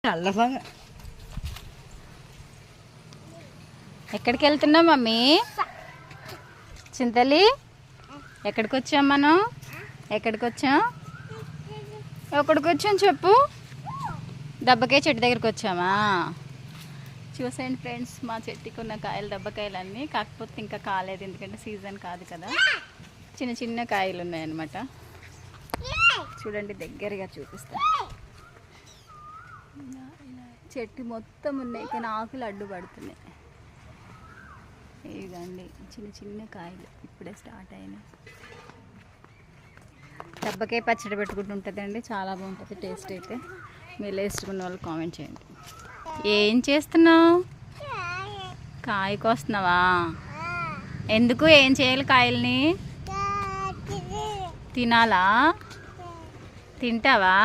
చల్లగా. ఎక్కడికి వెళ్తున్నాం మమ్మీ? చింతలి ఎక్కడికి వచ్చాం మనం? ఎక్కడికి వచ్చాం? చెప్పు. దెబ్బకాయ చెట్టు దగ్గరికి వచ్చామా? చూసేయండి ఫ్రెండ్స్, మా చెట్టుకి ఉన్న కాయలు దెబ్బకాయలన్నీ. కాకపోతే ఇంకా కాలేదు, ఎందుకంటే సీజన్ కాదు కదా. చిన్న చిన్న కాయలు ఉన్నాయన్నమాట. చూడండి, దగ్గరగా చూపిస్తా. చెట్టు మొత్తం ఉన్నాయి, కానీ ఆకులు అడ్డుపడుతున్నాయి. ఇదండి చిన్న చిన్న కాయలు, ఇప్పుడే స్టార్ట్ అయినాయి. దెబ్బకాయ పచ్చడి పెట్టుకుంటుంటుందండి, చాలా బాగుంటుంది టేస్ట్. అయితే మీరు వేసుకున్న వాళ్ళు కామెంట్ చేయండి. ఏం చేస్తున్నావు? కాయ కోస్తున్నావా? ఎందుకు? ఏం చేయాలి కాయల్ని? తినాలా? తింటావా?